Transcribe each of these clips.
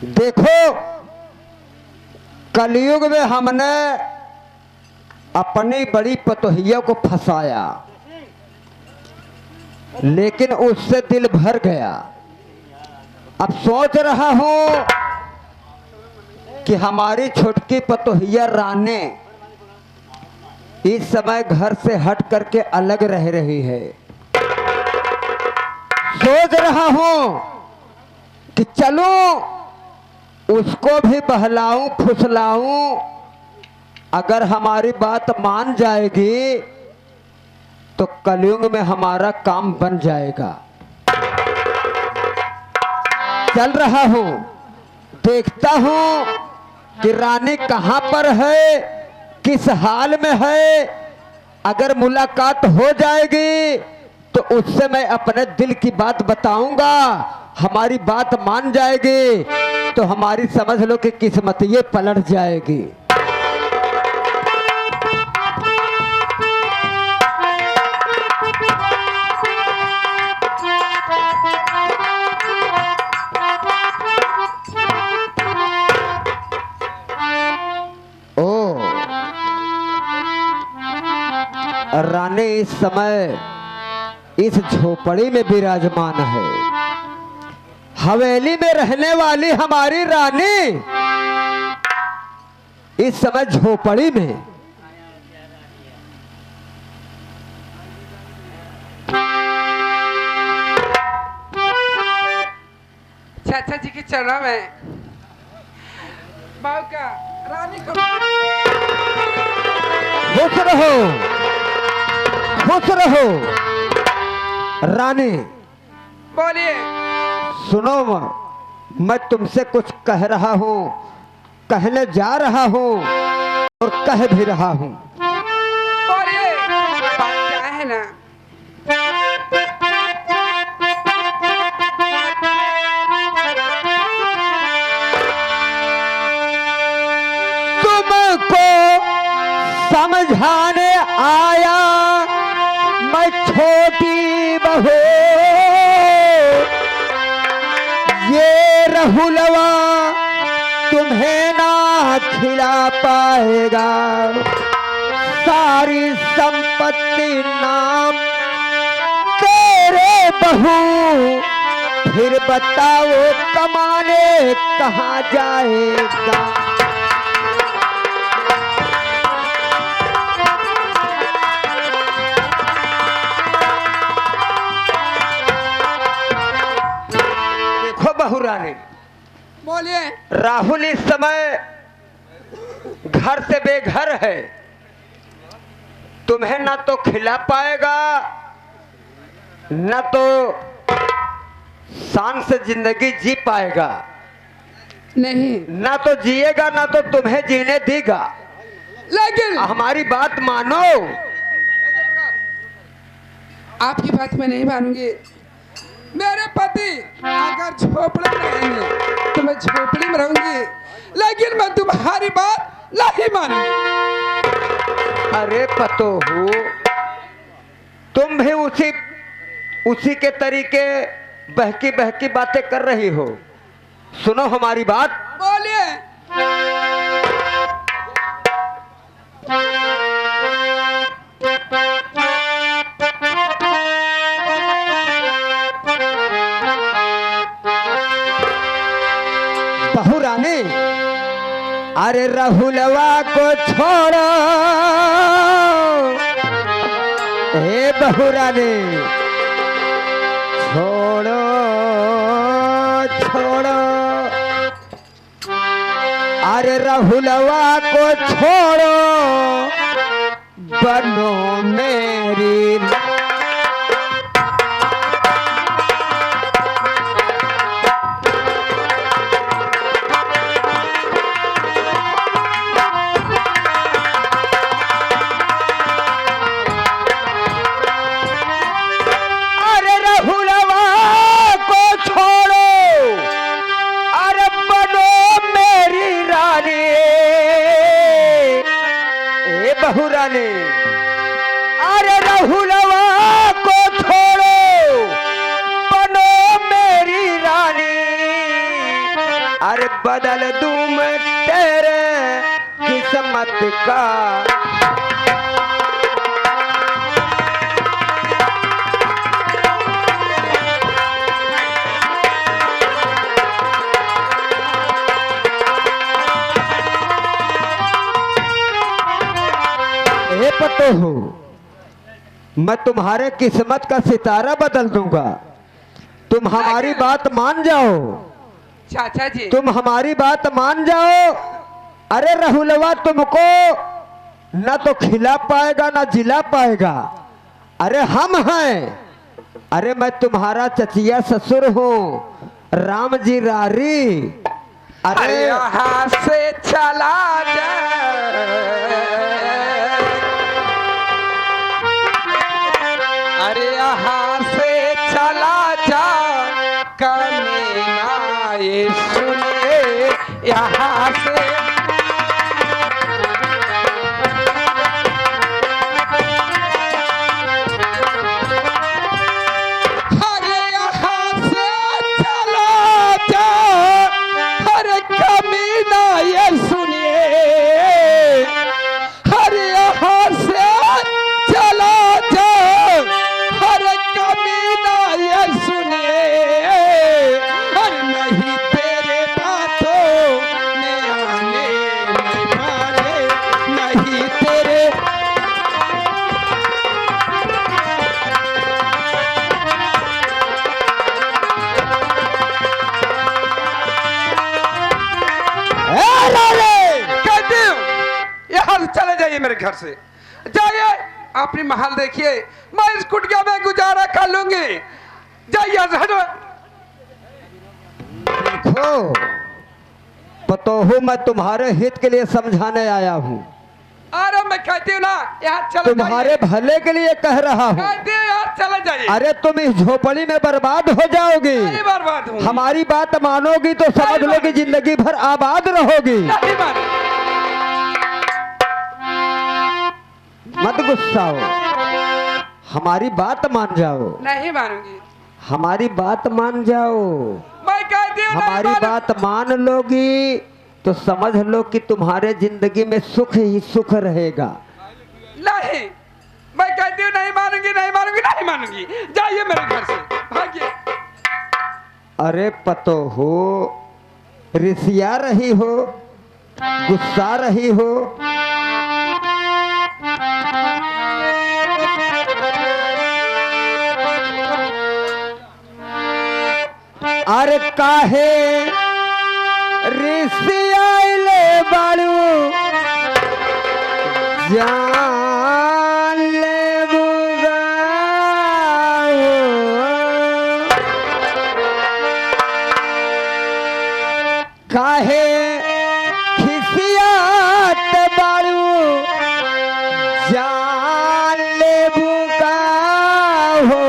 देखो कलयुग में हमने अपनी बड़ी पतोहिया को फंसाया, लेकिन उससे दिल भर गया। अब सोच रहा हूं कि हमारी छुटकी पतोहिया रानी इस समय घर से हट करके अलग रह रही है। सोच रहा हूं कि चलूं उसको भी बहलाऊं फुसलाऊं, अगर हमारी बात मान जाएगी तो कलयुग में हमारा काम बन जाएगा। चल रहा हूं, देखता हूं कि रानी कहां पर है, किस हाल में है। अगर मुलाकात हो जाएगी तो उससे मैं अपने दिल की बात बताऊंगा, हमारी बात मान जाएगी तो हमारी समझ लो कि किस्मत ये पलट जाएगी। रानी इस समय इस झोपड़ी में विराजमान है। हवेली में रहने वाली हमारी रानी इस समय झोपड़ी में। चाचा जी के चरणों में बाबू का रानी को खुश रहो, खुश रहो। रानी बोलिए। सुनो, मैं तुमसे कुछ कह रहा हूं, कहने जा रहा हूं और कह भी रहा हूं। बोलिए, बात क्या है ना। तुमको समझाने आया मैं छोटी बहू, ये रहुलवा तुम्हें ना खिला पाएगा, सारी संपत्ति नाम तेरे बहू, फिर बताओ कमाने कहाँ जाएगा। रानी बोलिए। राहुल इस समय घर से बेघर है, तुम्हें ना तो खिला पाएगा ना तो शान से जिंदगी जी पाएगा। नहीं, ना तो जिएगा ना तो तुम्हें जीने देगा। लेकिन हमारी बात मानो। आपकी बात मैं नहीं मानूंगी। मेरे पति अगर झोपड़ी में रहेंगे तो मैं झोपड़ी में रहूंगी, लेकिन मैं तुम्हारी बात नहीं मानूंगी। अरे पतोहू, तुम भी उसी के तरीके बहकी बहकी बातें कर रही हो। सुनो हमारी बात। बोलिए। बहू रानी, अरे राहुलवा को छोड़ो, हे बहू रानी छोड़ो छोड़ो, अरे राहुलवा को छोड़ो, बनो मेरी बहू रानी, अरे राहुलवा को छोड़ो, बनो मेरी रानी। अरे बदल दूं मैं तेरे किस्मत का। हे पतो हो, मैं तुम्हारे किस्मत का सितारा बदल दूंगा। तुम हमारी बात मान जाओ, चाचा जी। तुम हमारी बात मान जाओ। अरे राहुलवा तुमको न तो खिला पाएगा ना जिला पाएगा। अरे हम हैं, अरे मैं तुम्हारा चचिया ससुर हूँ, राम जी रारी। अरे यहाँ से चला जा, अरे यहाँ से चला जा, कमीना ये सुने यहाँ से। अरे यहाँ से चला जा, अरे कमीना ये सुनिए, अरे यहाँ से चला जा, अरे कमीना ये सुनिए, अरे नहीं तेरे बातों में आने नहीं माने, नहीं तेरे। कहती हूँ यहाँ से चले जाइए, मेरे घर से जाइए, अपनी महल देखिए, मैं इस कुटिया में गुजारा कर लूंगी। जाइए हटो। देखो पतो हो, मैं तुम्हारे हित के लिए समझाने आया हूँ, अरे मैं कहती हूँ ना यहाँ चले तुम्हारे भले के लिए कह रहा हूँ। कहती हूँ यहाँ चले जाइए। अरे तुम इस झोपड़ी में बर्बाद हो जाओगी, नहीं बर्बाद हूँ, हमारी बात मानोगी तो समझ लो कि जिंदगी भर आबाद रहोगी। नहीं मानो। मत गुस्सा हो, हमारी बात मान जाओ, नहीं मानूंगी, हमारी बात मान जाओ। मैं कहती हूँ हमारी बात मान लोगी तो समझ लो कि तुम्हारे जिंदगी में सुख ही सुख रहेगा। नहीं, मैं कहती हूँ नहीं मानूंगी, नहीं मानूंगी, नहीं मानूंगी। जाइए मेरे घर से, भागिए। अरे पतो हो, रिसिया रही हो, गुस्सा रही हो। अरे काहे रिसियाइले बाड़ू, जान ले बुगा काहे खिसियात बाड़ू, जान ले बुगा हो।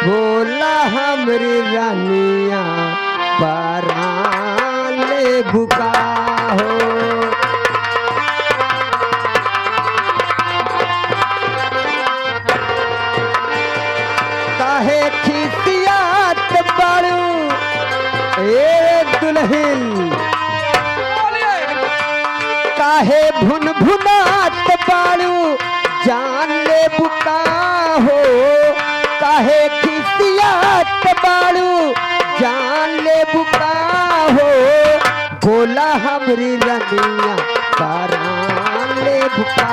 बोला हमरी रानिया परान ले बुका हो। काहे खिसियात बाड़ू ए दुल्हन, काहे भुन भुनात बाड़ू, जान ले बुका हो। काहे खिसियात बाड़ू, जान ले बुका हो। बोला हमरी रनिया परान ले बुका।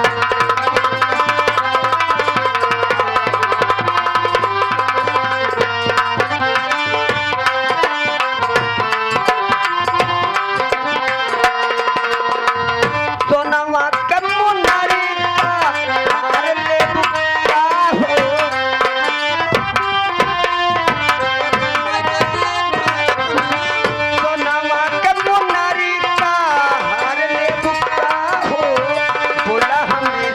सोनवा के मुनारी का हार ले बुका हो। सोनवा के मुनारी का हार ले बुका हो। बोला हमें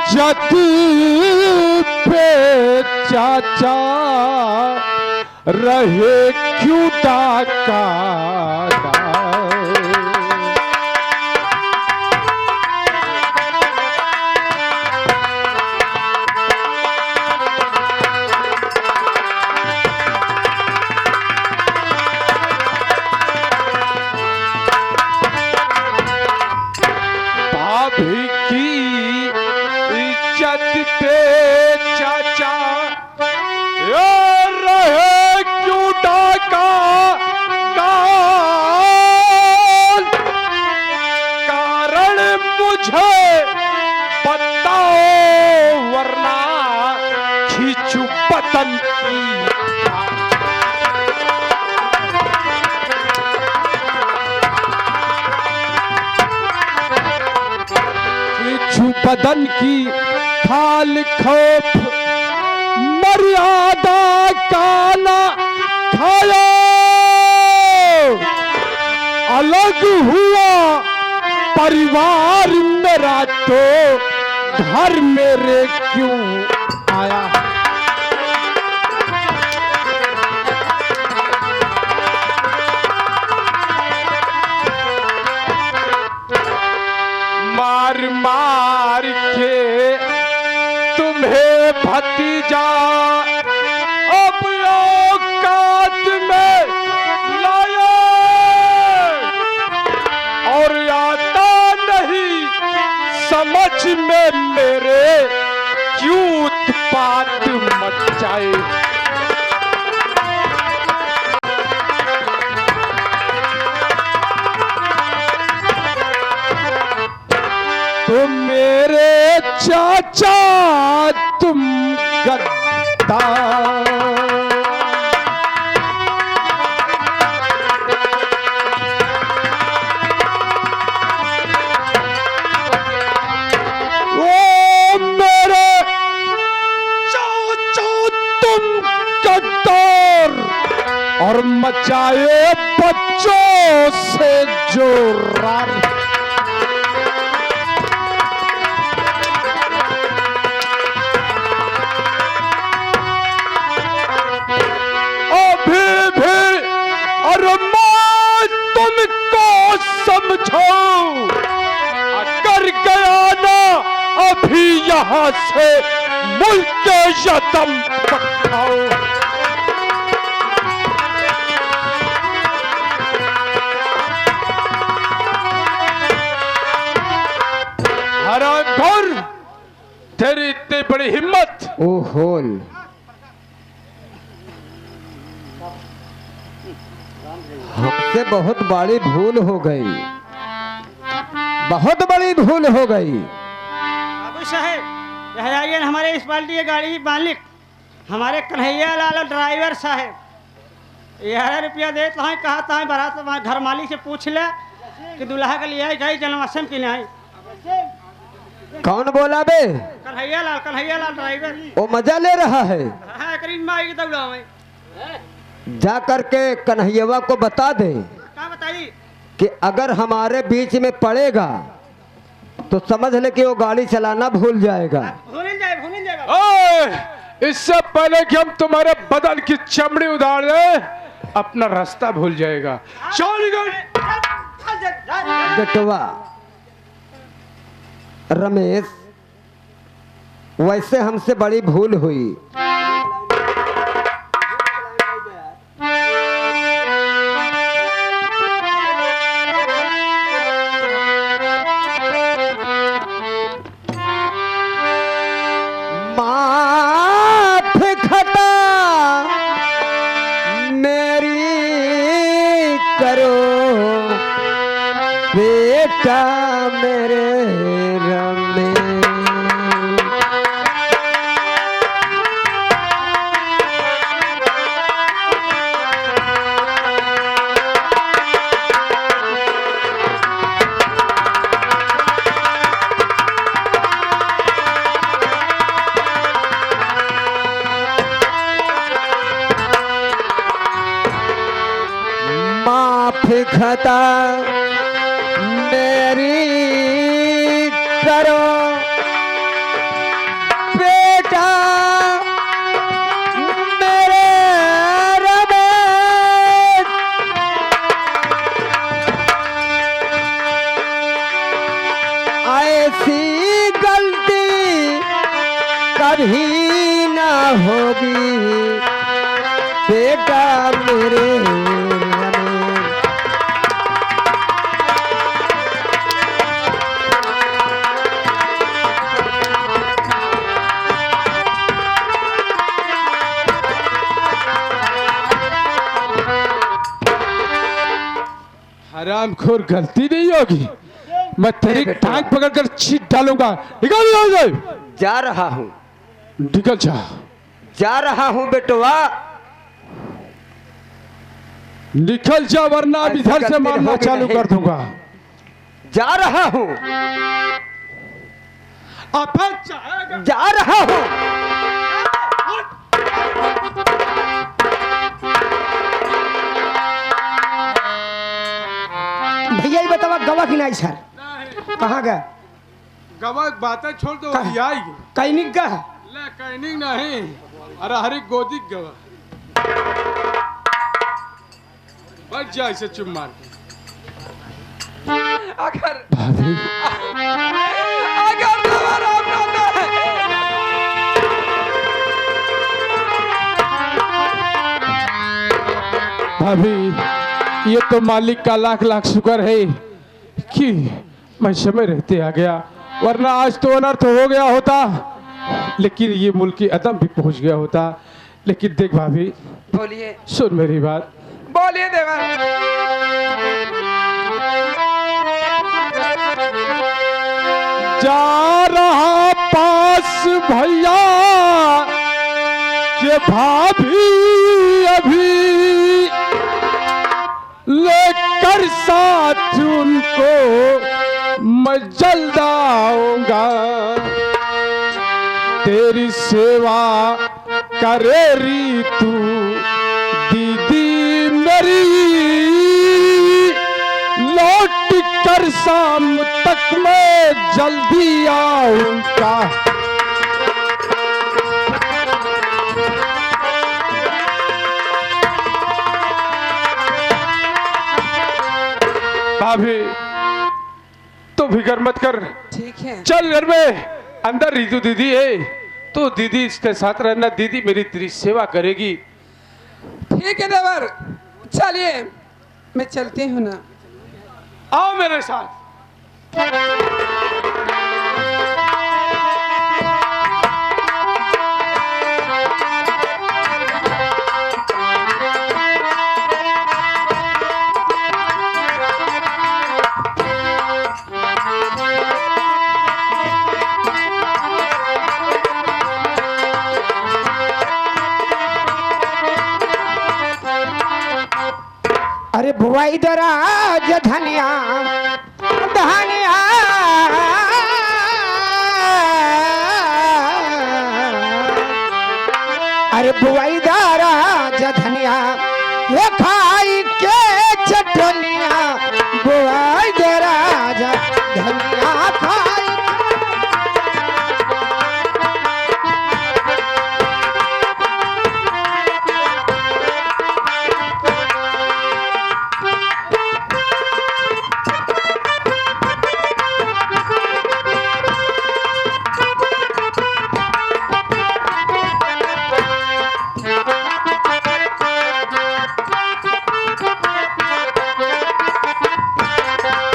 इज्जत पे चाचा रहे क्यों डाका भाभी की इज्जत पे चाचा रहे क्यों डाका डाल कारण मुझे बताओ वरना खींचू पतन की बदन की खाल खोप मर्यादा काला खाया अलग हुआ परिवार मेरा तो घर मेरे क्यों आया मार मार के तुम्हें भतीजा अब औकात में लाया और आता नहीं समझ में मेरे क्यों उत्पात मचाए तुम मेरे चाचा तुम गद्दार ओ मेरे चाचा तुम गद्दार और मचाए बच्चों से जो रार समझो अगर गया ना अभी यहाँ से मुल्क यतम पठाओ हरा घोर तेरी इतनी बड़ी हिम्मत ओ होल हमसे बहुत बड़ी भूल हो गई, बहुत बड़ी भूल हो गई। बाबू साहेब यहाँ आइए, हमारे इस पार्टी की गाड़ी की मालिक हमारे कन्हैया लाल ड्राइवर साहेब 11 रुपया देते हैं, कहा था बारात घर मालिक से पूछ ले कि दूल्हा के लिए आई जन्माष्टमी की नहीं। कौन बोला बे? कन्हैया लाल ड्राइवर। वो मजा ले रहा है। हाँ करीब में आएगी दौड़ा में जा करके कन्हैया को बता दे क्या बताइए कि अगर हमारे बीच में पड़ेगा तो समझ ले कि वो गाड़ी चलाना भूल जाएगा। भूल जाए इससे पहले कि हम तुम्हारे बदन की चमड़ी उधार दें अपना रास्ता भूल जाएगा। बेटवा रमेश, वैसे हमसे बड़ी भूल हुई, माफ खता मेरी करो बेटा मेरे रमे। माफ खता मेरी करो ऐसी गलती कभी ना होगी बेटा मेरे अमीन। हरामखोर, गलती नहीं होगी, मैं तेरी बेटा। टांग पकड़कर छीट डालूंगा। निकल यहाँ से, जा रहा हूँ, निकल जा। जा रहा हूँ बेटवा। निकल जा वरना अब ऐसी इधर से गलती मारना होगी चालू नहीं। कर दूंगा। जा रहा हूँ, अब जाएगा। जा रहा हूँ। भैया ये बतावा गवा की नहीं सर कहाँ गए? गवा बातें छोड़ दो, कहाँ? ये आएगी। कैनिक का ले कहनी नहीं, अरे हरी गोदी गवा। बच जा इसे चुप मार के। अगर भाभी, अगर दोबारा अपना है भाभी, ये तो मालिक का लाख लाख शुक्र है कि मैं समय रहते आ गया, वरना आज तो अनर्थ हो गया होता, लेकिन ये मुल्क की अदम भी पहुंच गया होता। लेकिन देख भाभी, बोलिए सुन मेरी बात। बोलिए देवर। जा रहा पास भैया के भाभी अभी लेकर साथ उनको मैं जल्द आऊंगा। तेरी सेवा करे री तू दीदी मेरी, लौट कर शाम तक मैं जल्दी आऊंगा। भाभी तो फिक्र मत कर, ठीक है चल घर में, अंदर रितु दीदी है, तो दीदी इसके साथ रहना, दीदी मेरी तेरी सेवा करेगी। ठीक है देवर, चलिए मैं चलती हूँ ना। आओ मेरे साथ। अरे बुआई दराज धनिया धनिया अरे बुआई दराज धनिया ये खाई के